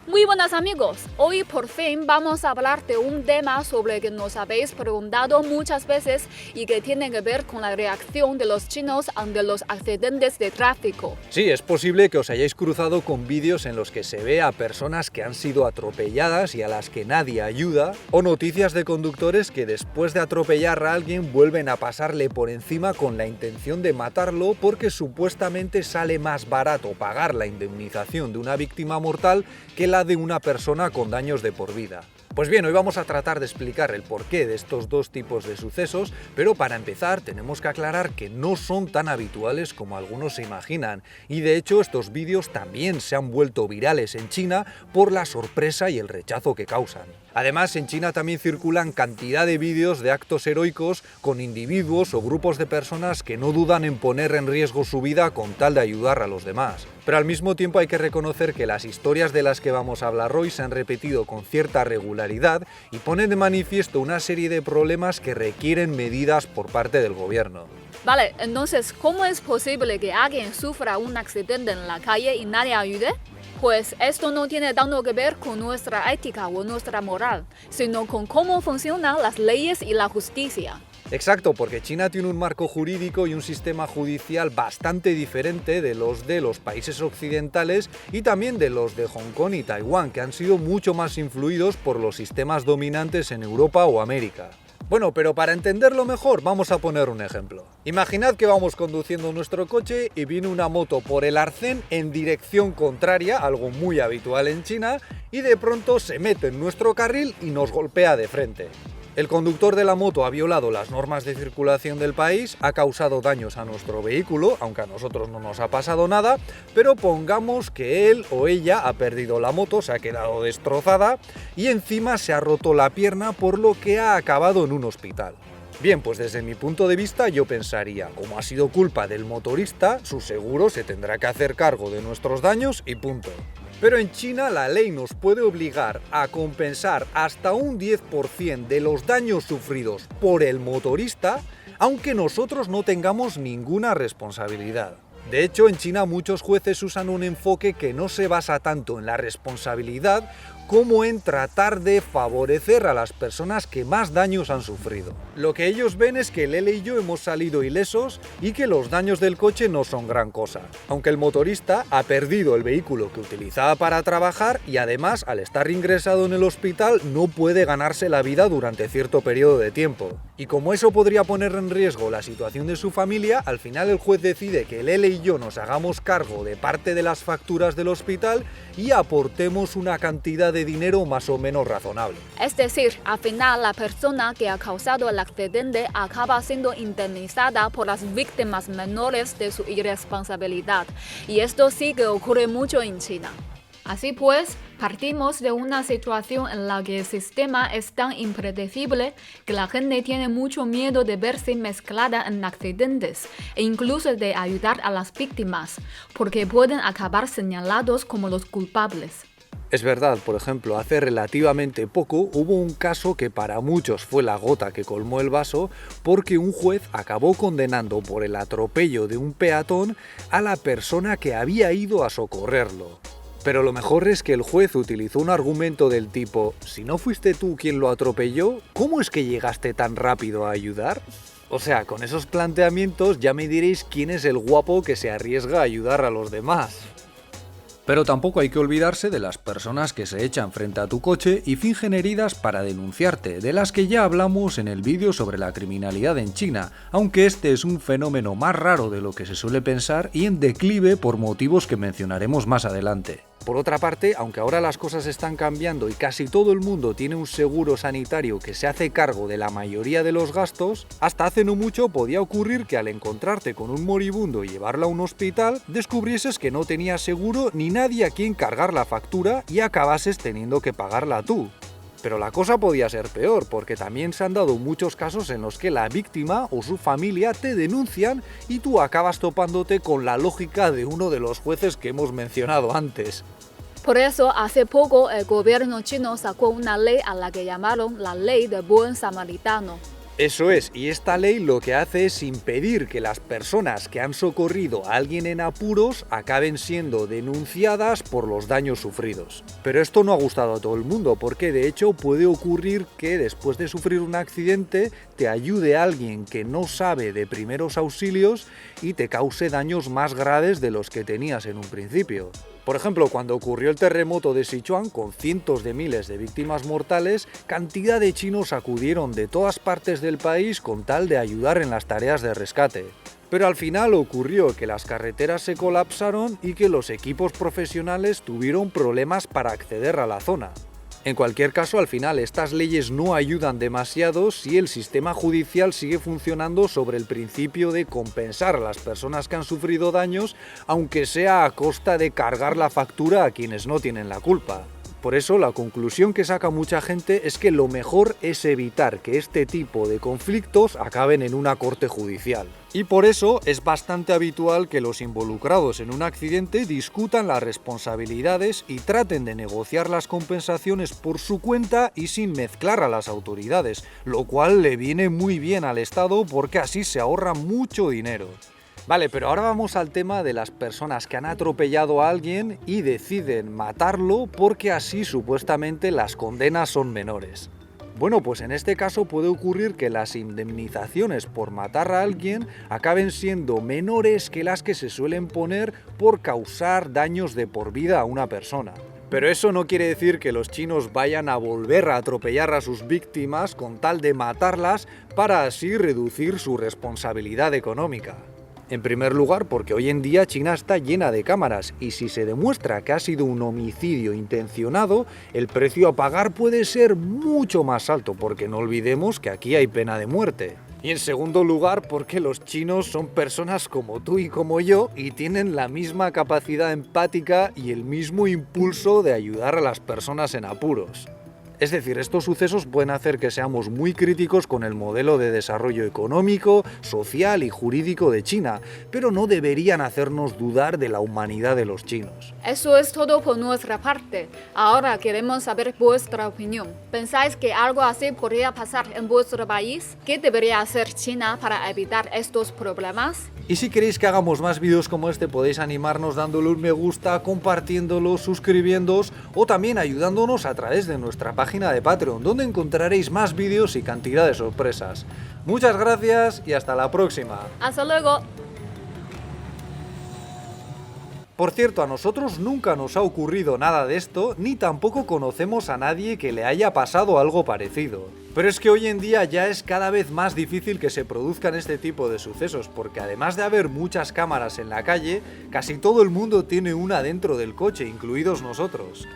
Muy buenas amigos, hoy por fin vamos a hablar de un tema sobre el que nos habéis preguntado muchas veces y que tiene que ver con la reacción de los chinos ante los accidentes de tráfico. Sí, es posible que os hayáis cruzado con vídeos en los que se ve a personas que han sido atropelladas y a las que nadie ayuda, o noticias de conductores que después de atropellar a alguien vuelven a pasarle por encima con la intención de matarlo porque supuestamente sale más barato pagar la indemnización de una víctima mortal que la de una persona con daños de por vida. Pues bien, hoy vamos a tratar de explicar el porqué de estos dos tipos de sucesos, pero para empezar tenemos que aclarar que no son tan habituales como algunos se imaginan, y de hecho estos vídeos también se han vuelto virales en China por la sorpresa y el rechazo que causan. Además, en China también circulan cantidad de vídeos de actos heroicos con individuos o grupos de personas que no dudan en poner en riesgo su vida con tal de ayudar a los demás. Pero al mismo tiempo hay que reconocer que las historias de las que vamos a hablar hoy se han repetido con cierta regularidad y ponen de manifiesto una serie de problemas que requieren medidas por parte del gobierno. Vale, entonces, ¿cómo es posible que alguien sufra un accidente en la calle y nadie ayude? Pues esto no tiene tanto que ver con nuestra ética o nuestra moral, sino con cómo funcionan las leyes y la justicia. Exacto, porque China tiene un marco jurídico y un sistema judicial bastante diferente de los países occidentales y también de los de Hong Kong y Taiwán, que han sido mucho más influidos por los sistemas dominantes en Europa o América. Bueno, pero para entenderlo mejor vamos a poner un ejemplo. Imaginad que vamos conduciendo nuestro coche y viene una moto por el arcén en dirección contraria, algo muy habitual en China, y de pronto se mete en nuestro carril y nos golpea de frente. El conductor de la moto ha violado las normas de circulación del país, ha causado daños a nuestro vehículo, aunque a nosotros no nos ha pasado nada, pero pongamos que él o ella ha perdido la moto, se ha quedado destrozada y encima se ha roto la pierna, por lo que ha acabado en un hospital. Bien, pues desde mi punto de vista yo pensaría, como ha sido culpa del motorista, su seguro se tendrá que hacer cargo de nuestros daños y punto. Pero en China la ley nos puede obligar a compensar hasta un 10% de los daños sufridos por el motorista, aunque nosotros no tengamos ninguna responsabilidad. De hecho, en China muchos jueces usan un enfoque que no se basa tanto en la responsabilidad como en tratar de favorecer a las personas que más daños han sufrido. Lo que ellos ven es que Lele y yo hemos salido ilesos y que los daños del coche no son gran cosa, aunque el motorista ha perdido el vehículo que utilizaba para trabajar y además, al estar ingresado en el hospital, no puede ganarse la vida durante cierto periodo de tiempo. Y como eso podría poner en riesgo la situación de su familia, al final el juez decide que Lele y yo nos hagamos cargo de parte de las facturas del hospital y aportemos una cantidad de dinero más o menos razonable. Es decir, al final la persona que ha causado el accidente acaba siendo indemnizada por las víctimas menores de su irresponsabilidad, y esto sí que ocurre mucho en China. Así pues, partimos de una situación en la que el sistema es tan impredecible que la gente tiene mucho miedo de verse mezclada en accidentes e incluso de ayudar a las víctimas, porque pueden acabar señalados como los culpables. Es verdad, por ejemplo, hace relativamente poco hubo un caso que para muchos fue la gota que colmó el vaso, porque un juez acabó condenando por el atropello de un peatón a la persona que había ido a socorrerlo. Pero lo mejor es que el juez utilizó un argumento del tipo: si no fuiste tú quien lo atropelló, ¿cómo es que llegaste tan rápido a ayudar? O sea, con esos planteamientos ya me diréis quién es el guapo que se arriesga a ayudar a los demás. Pero tampoco hay que olvidarse de las personas que se echan frente a tu coche y fingen heridas para denunciarte, de las que ya hablamos en el vídeo sobre la criminalidad en China, aunque este es un fenómeno más raro de lo que se suele pensar y en declive por motivos que mencionaremos más adelante. Por otra parte, aunque ahora las cosas están cambiando y casi todo el mundo tiene un seguro sanitario que se hace cargo de la mayoría de los gastos, hasta hace no mucho podía ocurrir que al encontrarte con un moribundo y llevarlo a un hospital, descubrieses que no tenías seguro ni nadie a quien cargar la factura y acabases teniendo que pagarla tú. Pero la cosa podía ser peor, porque también se han dado muchos casos en los que la víctima o su familia te denuncian y tú acabas topándote con la lógica de uno de los jueces que hemos mencionado antes. Por eso, hace poco el gobierno chino sacó una ley a la que llamaron la Ley del Buen Samaritano. Eso es, y esta ley lo que hace es impedir que las personas que han socorrido a alguien en apuros acaben siendo denunciadas por los daños sufridos. Pero esto no ha gustado a todo el mundo, porque de hecho puede ocurrir que después de sufrir un accidente te ayude alguien que no sabe de primeros auxilios y te cause daños más graves de los que tenías en un principio. Por ejemplo, cuando ocurrió el terremoto de Sichuan, con cientos de miles de víctimas mortales, cantidad de chinos acudieron de todas partes del país con tal de ayudar en las tareas de rescate. Pero al final ocurrió que las carreteras se colapsaron y que los equipos profesionales tuvieron problemas para acceder a la zona. En cualquier caso, al final estas leyes no ayudan demasiado si el sistema judicial sigue funcionando sobre el principio de compensar a las personas que han sufrido daños, aunque sea a costa de cargar la factura a quienes no tienen la culpa. Por eso, la conclusión que saca mucha gente es que lo mejor es evitar que este tipo de conflictos acaben en una corte judicial. Y por eso es bastante habitual que los involucrados en un accidente discutan las responsabilidades y traten de negociar las compensaciones por su cuenta y sin mezclar a las autoridades, lo cual le viene muy bien al Estado porque así se ahorra mucho dinero. Vale, pero ahora vamos al tema de las personas que han atropellado a alguien y deciden matarlo porque así supuestamente las condenas son menores. Bueno, pues en este caso puede ocurrir que las indemnizaciones por matar a alguien acaben siendo menores que las que se suelen poner por causar daños de por vida a una persona. Pero eso no quiere decir que los chinos vayan a volver a atropellar a sus víctimas con tal de matarlas para así reducir su responsabilidad económica. En primer lugar, porque hoy en día China está llena de cámaras y si se demuestra que ha sido un homicidio intencionado, el precio a pagar puede ser mucho más alto, porque no olvidemos que aquí hay pena de muerte. Y en segundo lugar, porque los chinos son personas como tú y como yo y tienen la misma capacidad empática y el mismo impulso de ayudar a las personas en apuros. Es decir, estos sucesos pueden hacer que seamos muy críticos con el modelo de desarrollo económico, social y jurídico de China, pero no deberían hacernos dudar de la humanidad de los chinos. Eso es todo por nuestra parte. Ahora queremos saber vuestra opinión. ¿Pensáis que algo así podría pasar en vuestro país? ¿Qué debería hacer China para evitar estos problemas? Y si queréis que hagamos más vídeos como este, podéis animarnos dándole un me gusta, compartiéndolo, suscribiéndoos o también ayudándonos a través de nuestra página de Patreon, donde encontraréis más vídeos y cantidad de sorpresas. Muchas gracias y hasta la próxima. Hasta luego. Por cierto, a nosotros nunca nos ha ocurrido nada de esto, ni tampoco conocemos a nadie que le haya pasado algo parecido. Pero es que hoy en día ya es cada vez más difícil que se produzcan este tipo de sucesos, porque además de haber muchas cámaras en la calle, casi todo el mundo tiene una dentro del coche, incluidos nosotros.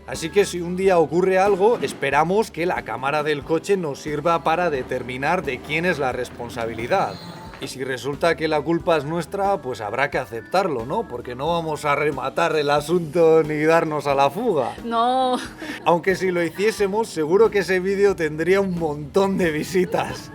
Así que si un día ocurre algo, esperamos que la cámara del coche nos sirva para determinar de quién es la responsabilidad. Y si resulta que la culpa es nuestra, pues habrá que aceptarlo, ¿no? Porque no vamos a rematar el asunto ni darnos a la fuga. No. Aunque si lo hiciésemos, seguro que ese vídeo tendría un montón de visitas.